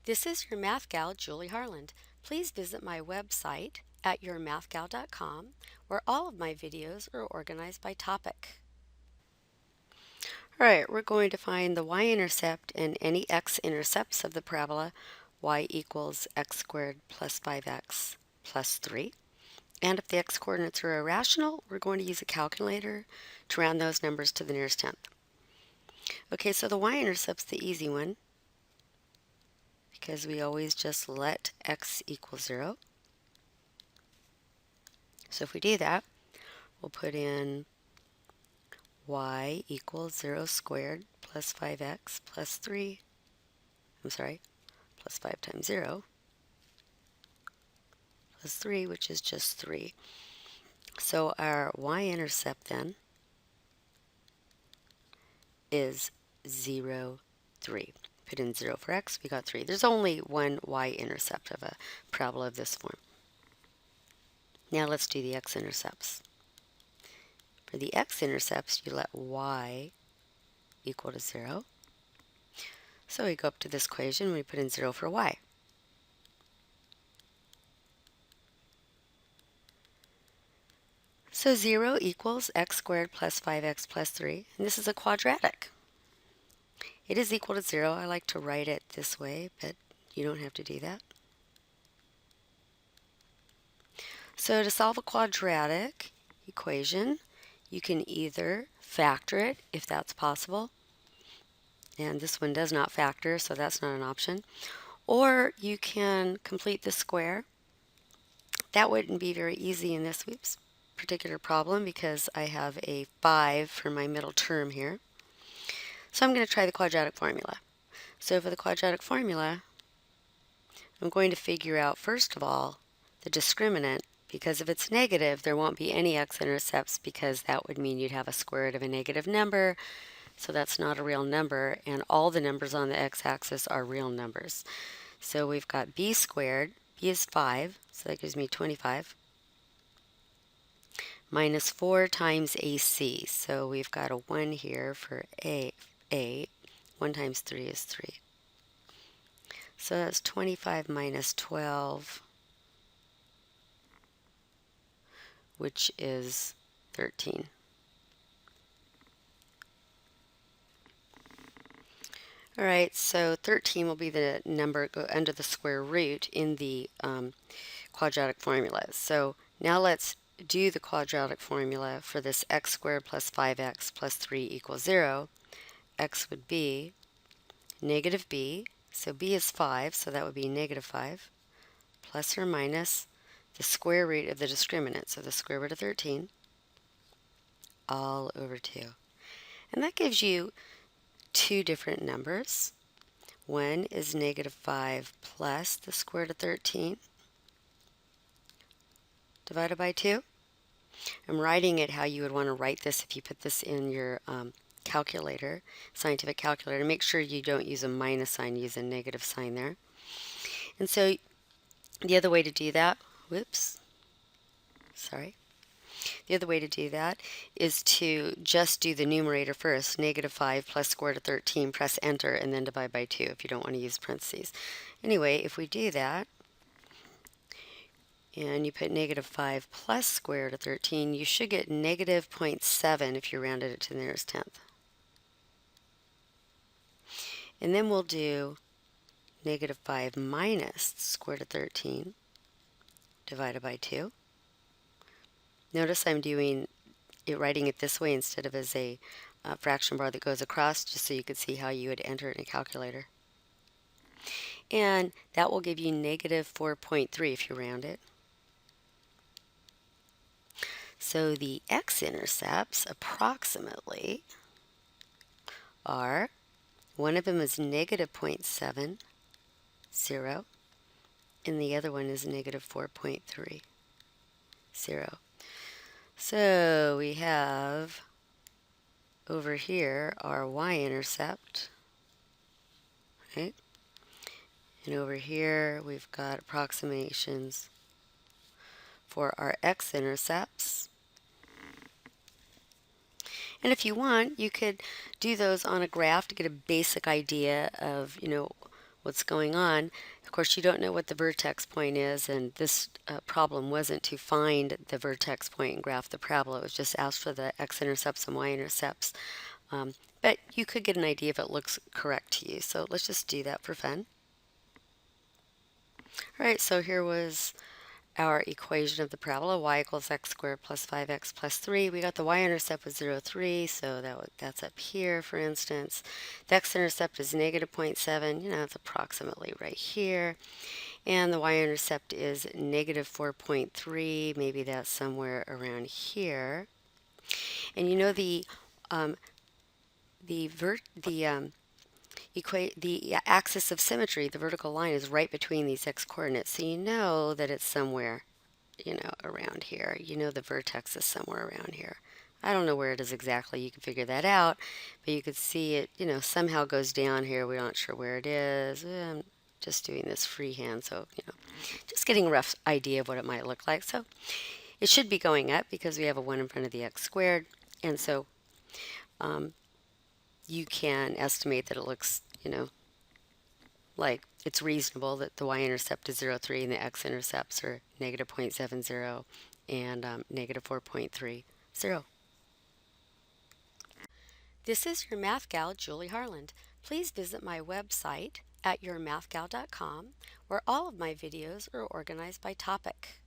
This is your math gal, Julie Harland. Please visit my website at yourmathgal.com, where all of my videos are organized by topic. All right, we're going to find the y-intercept and any x-intercepts of the parabola y equals x squared plus 5x plus 3. And if the x-coordinates are irrational, we're going to use a calculator to round those numbers to the nearest tenth. Okay, so the y-intercept's the easy one, because we always just let x equal 0. So if we do that, we'll put in y equals 0 squared plus 5x plus 3, plus 5 times 0, plus 3, which is just 3. So our y-intercept then is 0, 3. Put in 0 for x, we got 3. There's only one y-intercept of a parabola of this form. Now let's do the x-intercepts. For the x-intercepts, you let y equal to 0. So we go up to this equation, we put in 0 for y. So 0 equals x squared plus 5x plus 3, and this is a quadratic. It is equal to 0. I like to write it this way, but you don't have to do that. So to solve a quadratic equation, you can either factor it, if that's possible, and this one does not factor, so that's not an option, or you can complete the square. That wouldn't be very easy in this particular problem because I have a 5 for my middle term here. So I'm going to try the quadratic formula. So for the quadratic formula, I'm going to figure out, first of all, the discriminant, because if it's negative, there won't be any x-intercepts because that would mean you'd have a square root of a negative number, so that's not a real number, and all the numbers on the x-axis are real numbers. So we've got b squared, b is 5, so that gives me 25, minus 4 times ac, so we've got a 1 here for a. 1 times 3 is 3. So that's 25 minus 12, which is 13. All right, so 13 will be the number under the square root in the quadratic formula. So now let's do the quadratic formula for this x squared plus 5x plus 3 equals 0. X would be negative b, so b is 5, so that would be negative 5, plus or minus the square root of the discriminant, so the square root of 13, all over 2. And that gives you two different numbers. One is negative 5 plus the square root of 13 divided by 2. I'm writing it how you would want to write this if you put this in your calculator, scientific calculator. Make sure you don't use a minus sign, use a negative sign there. And so the other way to do that, the other way to do that is to just do the numerator first, negative 5 plus square root of 13, press enter, and then divide by 2 if you don't want to use parentheses. Anyway, if we do that, and you put negative 5 plus square root of 13, you should get negative 0.7 if you rounded it to the nearest tenth. And then we'll do negative 5 minus square root of 13 divided by 2. Notice I'm writing it this way instead of as a fraction bar that goes across, just so you could see how you would enter it in a calculator. And that will give you negative 4.3 if you round it. So the x-intercepts approximately are, one of them is negative 0.70, and the other one is negative 4.30. So we have over here our y-intercept, right? And over here we've got approximations for our x-intercepts. And if you want, you could do those on a graph to get a basic idea of, what's going on. Of course, you don't know what the vertex point is, and this problem wasn't to find the vertex point and graph the parabola. It was just asked for the x-intercepts and y-intercepts. But you could get an idea if it looks correct to you. So let's just do that for fun. All right, so here was our equation of the parabola, y equals x squared plus 5x plus 3. We got the y-intercept was 0, 3, so that's up here, for instance. The x-intercept is negative 0.7, it's approximately right here. And the y-intercept is negative 4.3, maybe that's somewhere around here. And the axis of symmetry, the vertical line, is right between these x-coordinates, so you know that it's somewhere, around here. You know the vertex is somewhere around here. I don't know where it is exactly. You can figure that out, but you could see it, somehow goes down here. We're not sure where it is. I'm just doing this freehand, so, just getting a rough idea of what it might look like. So it should be going up because we have a 1 in front of the x squared, and so you can estimate that it looks, like it's reasonable that the y-intercept is 0.3 and the x-intercepts are negative 0.70 and negative 4.30. This is your math gal, Julie Harland. Please visit my website at yourmathgal.com, where all of my videos are organized by topic.